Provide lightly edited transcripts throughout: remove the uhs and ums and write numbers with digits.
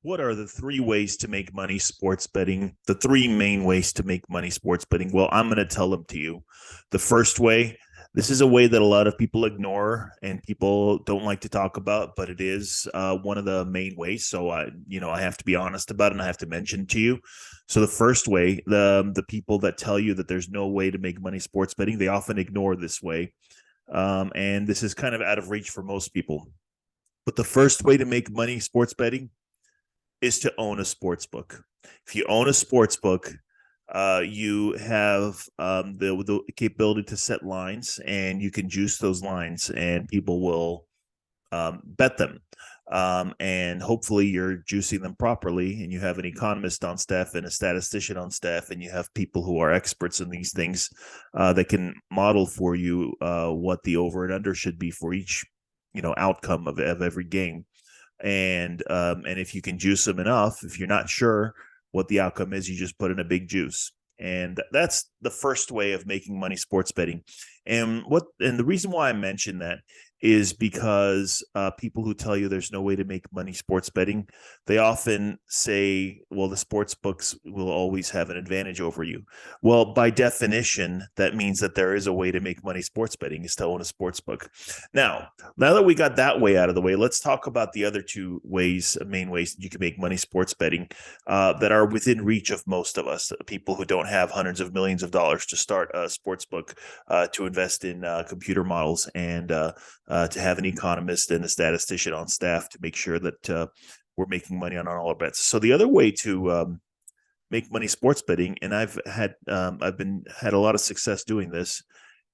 What are the three ways to make money sports betting? The three main ways to make money sports betting. Well, I'm going to tell them to you. The first way, this is a way that a lot of people ignore and people don't like to talk about, but it is one of the main ways. So I have to be honest about it and I have to mention to you. So the first way, the people that tell you that there's no way to make money sports betting, they often ignore this way, and this is kind of out of reach for most people. But the first way to make money sports betting is to own a sports book. If you own a sports book, you have the capability to set lines, and you can juice those lines, and people will bet them. And hopefully, you're juicing them properly, and you have an economist on staff and a statistician on staff, and you have people who are experts in these things that can model for you what the over and under should be for each outcome of every game. And if you can juice them enough, if you're not sure what the outcome is, you just put in a big juice. And that's the first way of making money sports betting. And the reason why I mention that is because people who tell you there's no way to make money sports betting, they often say, well, the sports books will always have an advantage over you. Well, by definition, that means that there is a way to make money sports betting, is to own a sports book. Now that we got that way out of the way, let's talk about the other two main ways that you can make money sports betting that are within reach of most of us, people who don't have hundreds of millions of dollars to start a sports book, to invest in computer models, and to have an economist and a statistician on staff to make sure that we're making money on all our bets. So the other way to make money sports betting, and I've had a lot of success doing this,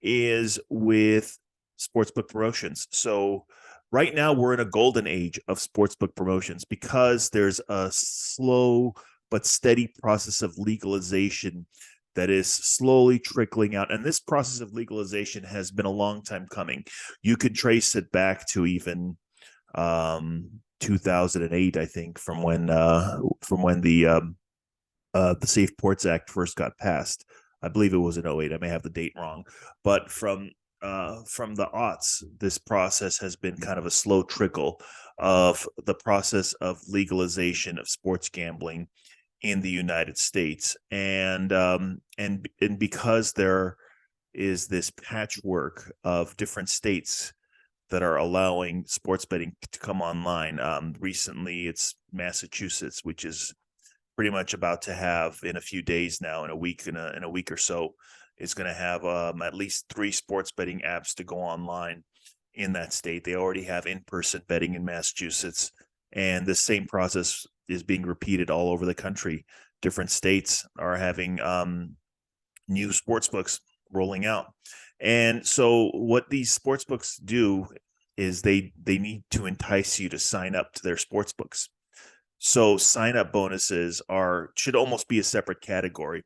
is with sportsbook promotions. So right now we're in a golden age of sportsbook promotions because there's a slow but steady process of legalization that is slowly trickling out. And this process of legalization has been a long time coming. You could trace it back to even 2008, I think, from when the Safe Ports Act first got passed. I believe it was in 08. I may have the date wrong, but from the aughts, this process has been kind of a slow trickle of the process of legalization of sports gambling in the United States, and because there is this patchwork of different states that are allowing sports betting to come online. Recently, it's Massachusetts, which is pretty much about to have, in a few days now, in a week or so, is going to have at least 3 sports betting apps to go online in that state. They already have in-person betting in Massachusetts, and the same process is being repeated all over the country. Different states are having new sports books rolling out. And so what these sports books do is they need to entice you to sign up to their sports books. So sign up bonuses should almost be a separate category,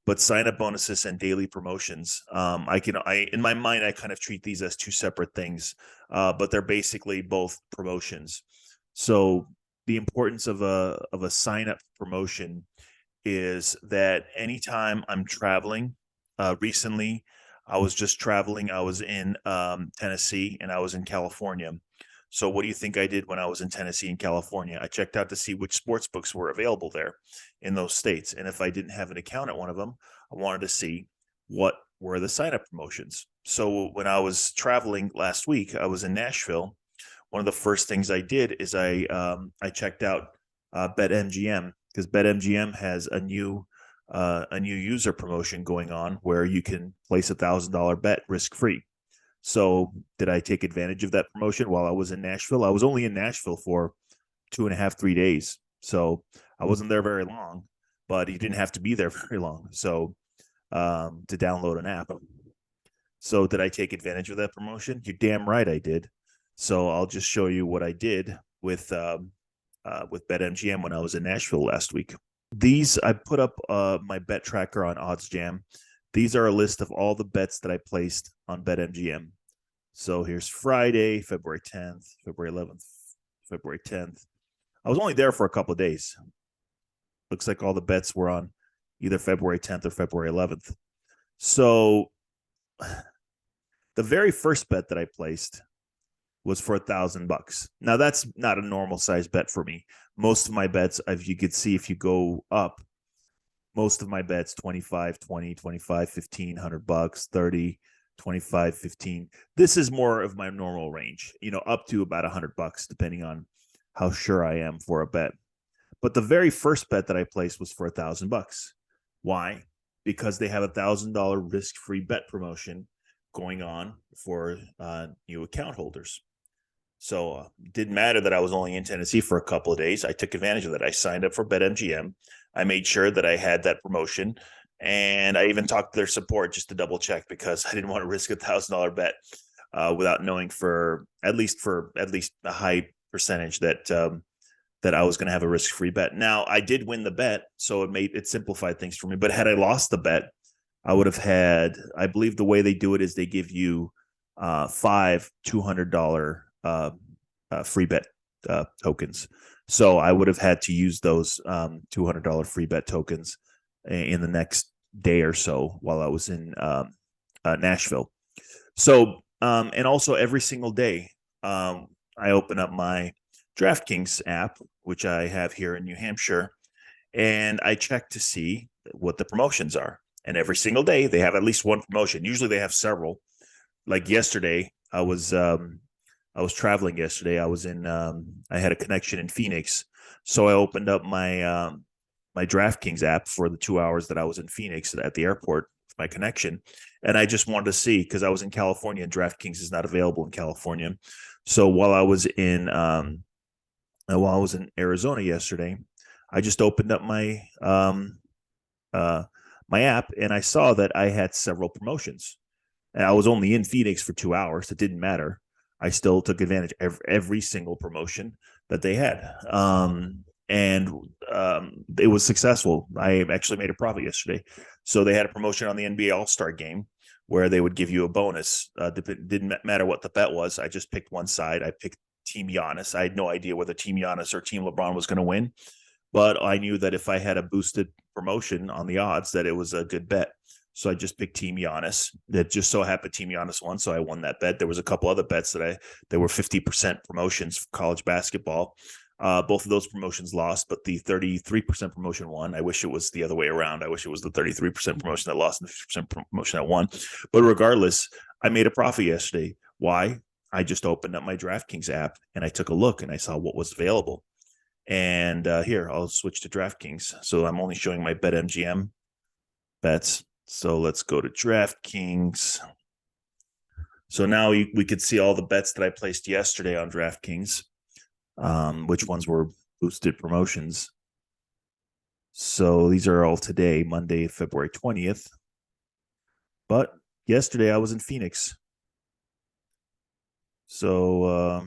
but sign up bonuses and daily promotions. In my mind, I kind of treat these as two separate things, but they're basically both promotions. So the importance of a sign up promotion is that anytime I'm traveling, recently I was just traveling. I was in Tennessee and I was in California. So what do you think I did when I was in Tennessee and California? I checked out to see which sports books were available there in those states. And if I didn't have an account at one of them, I wanted to see what were the sign up promotions. So when I was traveling last week, I was in Nashville. One of the first things I did is I checked out BetMGM, because BetMGM has a new user promotion going on where you can place $1,000 bet risk free. So did I take advantage of that promotion while I was in Nashville? I was only in Nashville for 2.5, 3 days. So I wasn't there very long, but you didn't have to be there very long. So to download an app. So did I take advantage of that promotion? You're damn right I did. So I'll just show you what I did with BetMGM when I was in Nashville last week. I put up my bet tracker on OddsJam. These are a list of all the bets that I placed on BetMGM. So here's Friday, February 10th, February 11th, February 10th. I was only there for a couple of days. Looks like all the bets were on either February 10th or February 11th. So the very first bet that I placed was for $1,000. Now that's not a normal size bet for me. Most of my bets, as you could see, if you go up, most of my bets 25, 20, 25, 15, $100, 30, 25, 15. This is more of my normal range, up to about $100, depending on how sure I am for a bet. But the very first bet that I placed was for $1,000. Why? Because they have $1,000 risk-free bet promotion going on for new account holders. So it didn't matter that I was only in Tennessee for a couple of days. I took advantage of that. I signed up for BetMGM. I made sure that I had that promotion, and I even talked to their support just to double check because I didn't want to risk $1,000 bet without knowing for at least a high percentage that I was going to have a risk-free bet. Now I did win the bet, so it simplified things for me. But had I lost the bet, I would have had, I believe the way they do it is they give you 5 $200 free bet tokens. So I would have had to use those $200 free bet tokens in the next day or so while I was in Nashville. So, and also every single day, I open up my DraftKings app, which I have here in New Hampshire, and I check to see what the promotions are. And every single day they have at least one promotion. Usually they have several. Like yesterday, I was traveling yesterday. I was in I had a connection in Phoenix. So I opened up my my DraftKings app for the 2 hours that I was in Phoenix at the airport with my connection. And I just wanted to see, because I was in California and DraftKings is not available in California. So while I was in Arizona yesterday, I just opened up my my app, and I saw that I had several promotions. And I was only in Phoenix for 2 hours. It didn't matter. I still took advantage of every single promotion that they had. And it was successful. I actually made a profit yesterday. So they had a promotion on the NBA All-Star game where they would give you a bonus. Didn't matter what the bet was. I just picked one side. I picked Team Giannis. I had no idea whether Team Giannis or Team LeBron was going to win. But I knew that if I had a boosted promotion on the odds, that it was a good bet. So I just picked Team Giannis. That just so happened Team Giannis won, so I won that bet. There was a couple other bets that were 50% promotions for college basketball. Both of those promotions lost, but the 33% promotion won. I wish it was the other way around. I wish it was the 33% promotion that lost and the 50% promotion that won. But regardless, I made a profit yesterday. Why? I just opened up my DraftKings app and I took a look and I saw what was available. And here, I'll switch to DraftKings. So I'm only showing my BetMGM bets. So let's go to DraftKings. So now we could see all the bets that I placed yesterday on DraftKings, which ones were boosted promotions. So these are all today, Monday, February 20th. But yesterday I was in Phoenix. So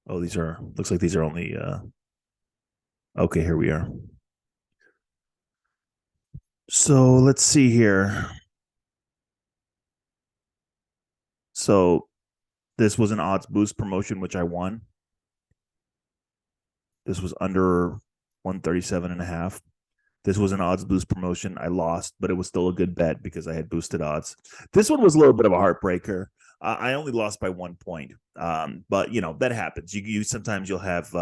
looks like these are only okay, here we are. So let's see here. So this was an odds boost promotion, which I won. This was under 137.5. This was an odds boost promotion. I lost, but it was still a good bet because I had boosted odds. This one was a little bit of a heartbreaker. I only lost by 1 point. But that happens. You sometimes you'll have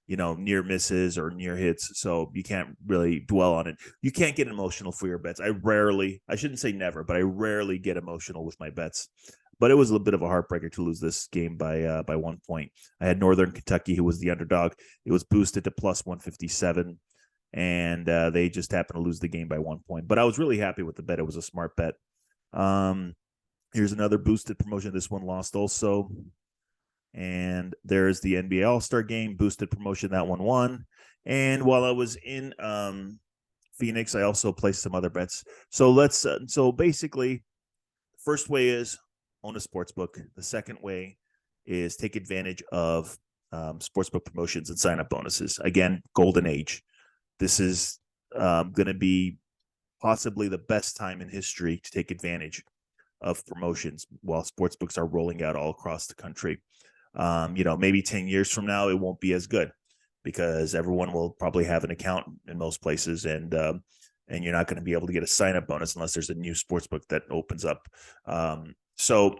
near misses or near hits, so you can't really dwell on it. You can't get emotional for your bets. I shouldn't say never, but I rarely get emotional with my bets. But it was a little bit of a heartbreaker to lose this game by 1 point. I had Northern Kentucky, who was the underdog. It was boosted to plus 157, and they just happened to lose the game by 1 point. But I was really happy with the bet. It was a smart bet. Here's another boosted promotion. This one lost also. And there's the NBA All-Star game, boosted promotion. That one won. And while I was in Phoenix, I also placed some other bets. So basically, first way is own a sports book. The second way is take advantage of sportsbook promotions and sign-up bonuses. Again, golden age. This is going to be possibly the best time in history to take advantage of promotions while sportsbooks are rolling out all across the country. Maybe 10 years from now, it won't be as good because everyone will probably have an account in most places. And and you're not going to be able to get a sign-up bonus unless there's a new sportsbook that opens up. So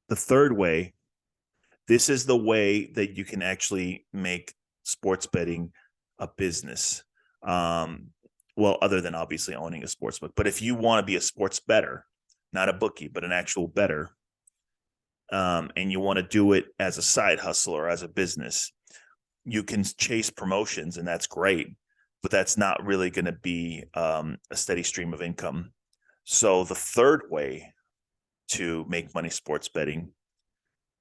the third way, this is the way that you can actually make sports betting a business. Well, other than obviously owning a sportsbook. But if you want to be a sports bettor, not a bookie, but an actual bettor, and you want to do it as a side hustle or as a business, you can chase promotions, and that's great, but that's not really going to be a steady stream of income. So the third way to make money sports betting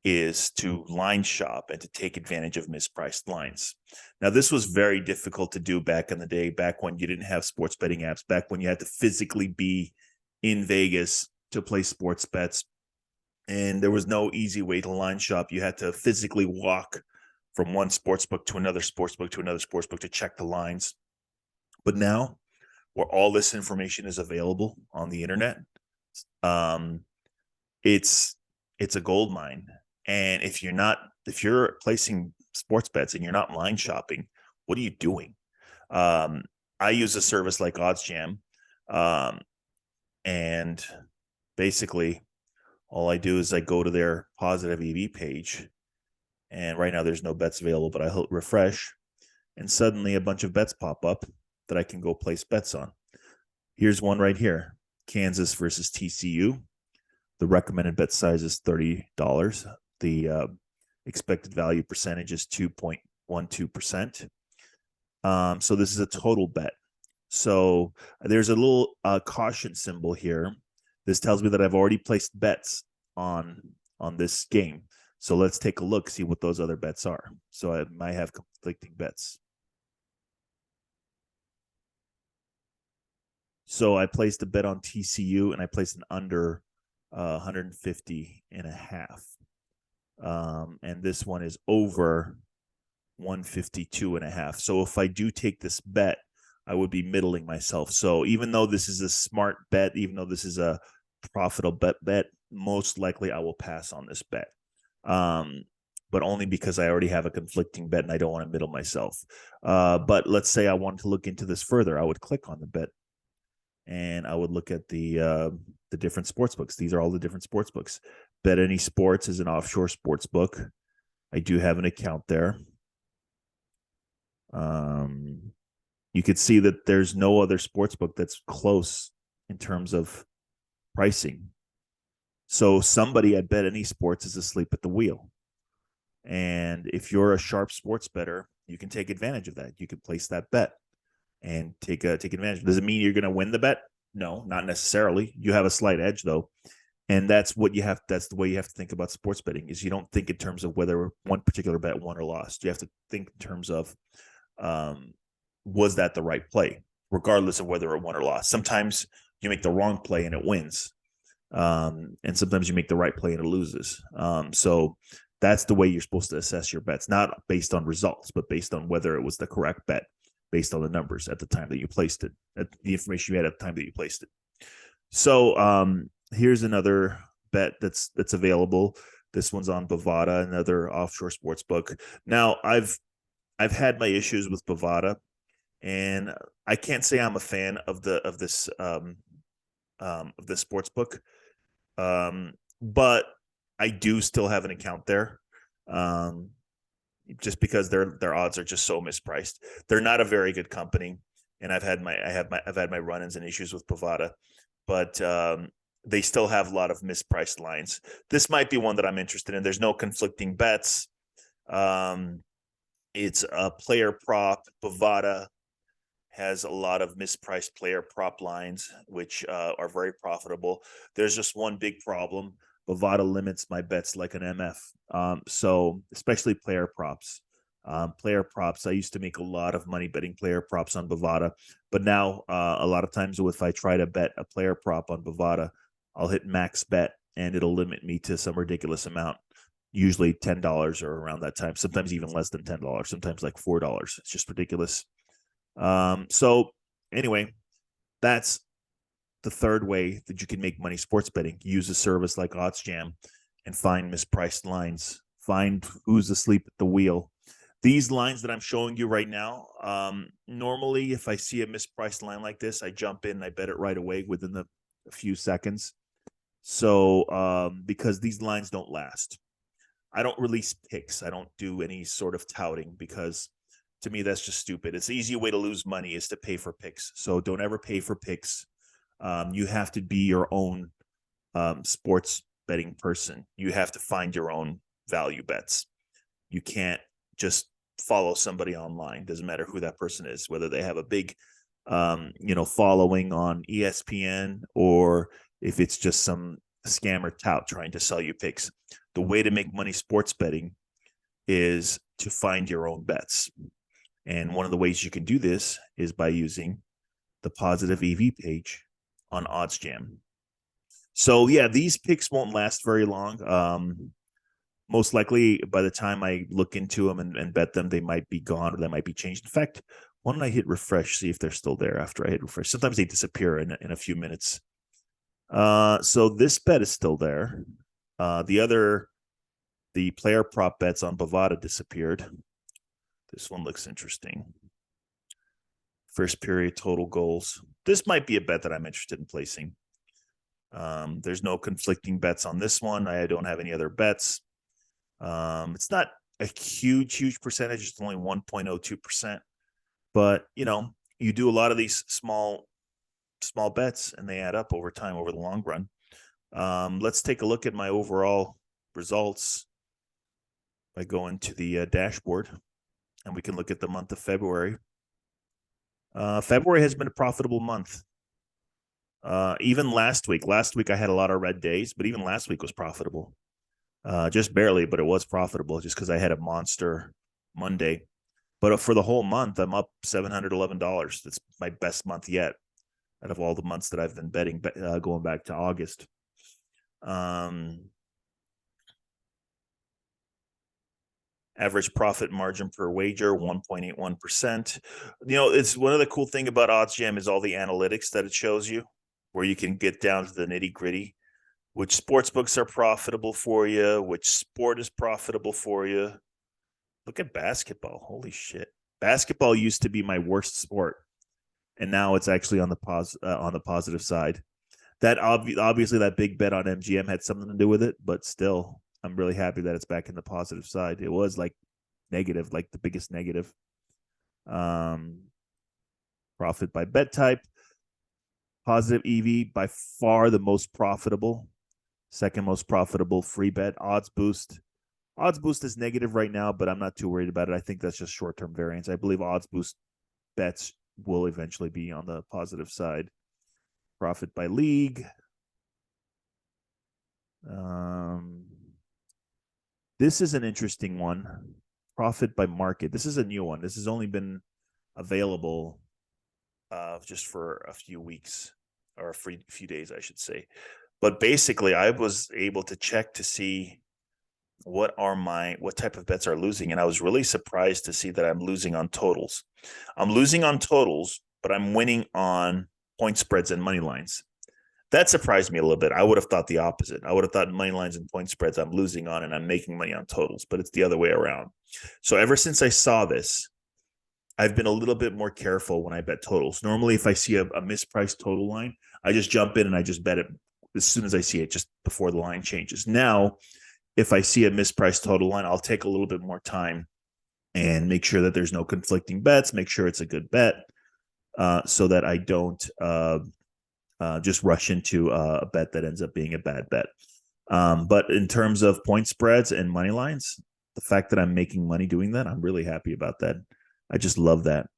is to line shop and to take advantage of mispriced lines. Now, this was very difficult to do back in the day, back when you didn't have sports betting apps, back when you had to physically be in Vegas to play sports bets. And there was no easy way to line shop. You had to physically walk from one sportsbook to another sportsbook to another sportsbook to check the lines. But now, where all this information is available on the internet, it's a gold mine. And if you're placing sports bets and you're not line shopping, what are you doing? I use a service like OddsJam, and basically all I do is I go to their positive EV page, and right now there's no bets available, but I hit refresh, and suddenly a bunch of bets pop up that I can go place bets on. Here's one right here: Kansas versus TCU. The recommended bet size is $30. The expected value percentage is 2.12%. So this is a total bet. So there's a little caution symbol here. This tells me that I've already placed bets on this game. So let's take a look, see what those other bets are. So I might have conflicting bets. So I placed a bet on TCU, and I placed an under 150.5. And this one is over 152.5. So if I do take this bet, I would be middling myself. So even though this is a smart bet, even though this is a profitable bet, most likely I will pass on this bet. But only because I already have a conflicting bet and I don't want to middle myself. But let's say I wanted to look into this further. I would click on the bet, and I would look at the different sports books. These are all the different sports books. Bet Any Sports is an offshore sports book. I do have an account there. You could see that there's no other sports book that's close in terms of pricing. So somebody at Bet Any Sports is asleep at the wheel. And if you're a sharp sports bettor, you can take advantage of that. You can place that bet and take advantage. Does it mean you're going to win the bet? No, not necessarily. You have a slight edge, though. And that's what you have. That's the way you have to think about sports betting, is you don't think in terms of whether one particular bet won or lost. You have to think in terms of, was that the right play, regardless of whether it won or lost. Sometimes you make the wrong play and it wins. And sometimes you make the right play and it loses. So that's the way you're supposed to assess your bets, not based on results, but based on whether it was the correct bet, based on the numbers at the time that you placed it, at the information you had at the time that you placed it. So here's another bet that's available. This one's on Bovada, another offshore sports book. Now, I've had my issues with Bovada, and I can't say I'm a fan of this sports book, but I do still have an account there, just because their odds are just so mispriced. They're not a very good company, and I've had my run-ins and issues with Bovada, but they still have a lot of mispriced lines. This might be one that I'm interested in. There's no conflicting bets. It's a player prop. Bovada has a lot of mispriced player prop lines, which are very profitable. There's just one big problem. Bovada limits my bets like an MF. So especially player props. Player props, I used to make a lot of money betting player props on Bovada, but now a lot of times if I try to bet a player prop on Bovada, I'll hit max bet and it'll limit me to some ridiculous amount, usually $10 or around that time, sometimes even less than $10, sometimes like $4. It's just ridiculous. So anyway, that's the third way that you can make money sports betting. Use a service like OddsJam and find mispriced lines, find who's asleep at the wheel. These lines that I'm showing you right now, normally if I see a mispriced line like this, I jump in and I bet it right away within a few seconds. So because these lines don't last. I don't release picks. I don't do any sort of touting because to me that's just stupid. It's the easy way to lose money is to pay for picks. So don't ever pay for picks. You have to be your own sports betting person. You have to find your own value bets. You can't just follow somebody online. Doesn't matter who that person is, whether they have a big following on ESPN or if it's just some scammer tout trying to sell you picks. The way to make money sports betting is to find your own bets. And one of the ways you can do this is by using the positive EV page on OddsJam. So yeah, these picks won't last very long. Most likely by the time I look into them and bet them, they might be gone or they might be changed. In fact, why don't I hit refresh, see if they're still there after I hit refresh? Sometimes they disappear in a few minutes. So this bet is still there. The player prop bets on Bovada disappeared. This one looks interesting. First period total goals. This might be a bet that I'm interested in placing. There's no conflicting bets on this one. I don't have any other bets. It's not a huge percentage. It's only 1.02%. But, you do a lot of these small bets and they add up over time, over the long run. Let's take a look at my overall results by going to the dashboard, and we can look at the month of February. February has been a profitable month. Even last week I had a lot of red days, but even last week was profitable. Just barely, but it was profitable just because I had a monster Monday. But for the whole month, I'm up $711. That's my best month yet out of all the months that I've been betting, going back to August. Average profit margin per wager, 1.81%. It's one of the cool thing about OddsJam is all the analytics that it shows you, where you can get down to the nitty gritty, which sports books are profitable for you, which sport is profitable for you. Look at basketball. Holy shit. Basketball used to be my worst sport, and now it's actually on the positive side. That obviously that big bet on MGM had something to do with it, but still, I'm really happy that it's back in the positive side. It was like negative, like the biggest negative. Profit by bet type. Positive EV, by far the most profitable. Second most profitable free bet. Odds Boost. Odds Boost is negative right now, but I'm not too worried about it. I think that's just short-term variance. I believe Odds Boost bets will eventually be on the positive side. Profit by league. This is an interesting one. Profit by market. This is a new one. This has only been available just for a few weeks, or a few days, I should say. But basically, I was able to check to see what type of bets are losing, and I was really surprised to see that I'm losing on totals. I'm losing on totals, but I'm winning on point spreads and money lines. That surprised me a little bit. I would have thought the opposite. I would have thought money lines and point spreads I'm losing on, and I'm making money on totals, but it's the other way around. So ever since I saw this, I've been a little bit more careful when I bet totals. Normally, if I see a mispriced total line, I just jump in and I just bet it as soon as I see it, just before the line changes. Now, if I see a mispriced total line, I'll take a little bit more time and make sure that there's no conflicting bets, make sure it's a good bet, so that I don't just rush into a bet that ends up being a bad bet. But in terms of point spreads and money lines, the fact that I'm making money doing that, I'm really happy about that. I just love that.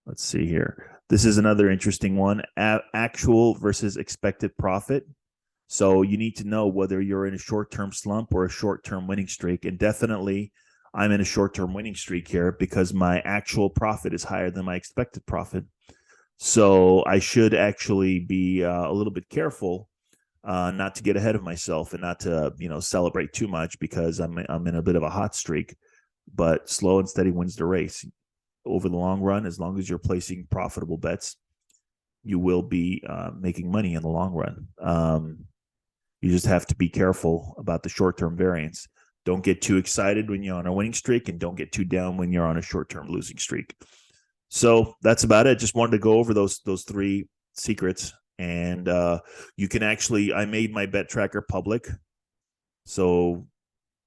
Let's see here. This is another interesting one. Actual versus expected profit. So you need to know whether you're in a short-term slump or a short-term winning streak. And definitely I'm in a short-term winning streak here because my actual profit is higher than my expected profit. So I should actually be a little bit careful not to get ahead of myself and not to, celebrate too much because I'm in a bit of a hot streak. But slow and steady wins the race. Over the long run, as long as you're placing profitable bets, you will be making money in the long run. You just have to be careful about the short-term variance. Don't get too excited when you're on a winning streak, and don't get too down when you're on a short-term losing streak. So that's about it. Just wanted to go over those three secrets. And you can actually, I made my bet tracker public, so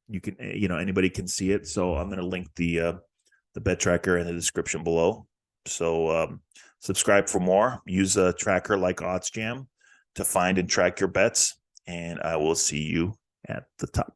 you can, anybody can see it. So I'm going to link the bet tracker in the description below. So subscribe for more. Use a tracker like OddsJam to find and track your bets, and I will see you at the top.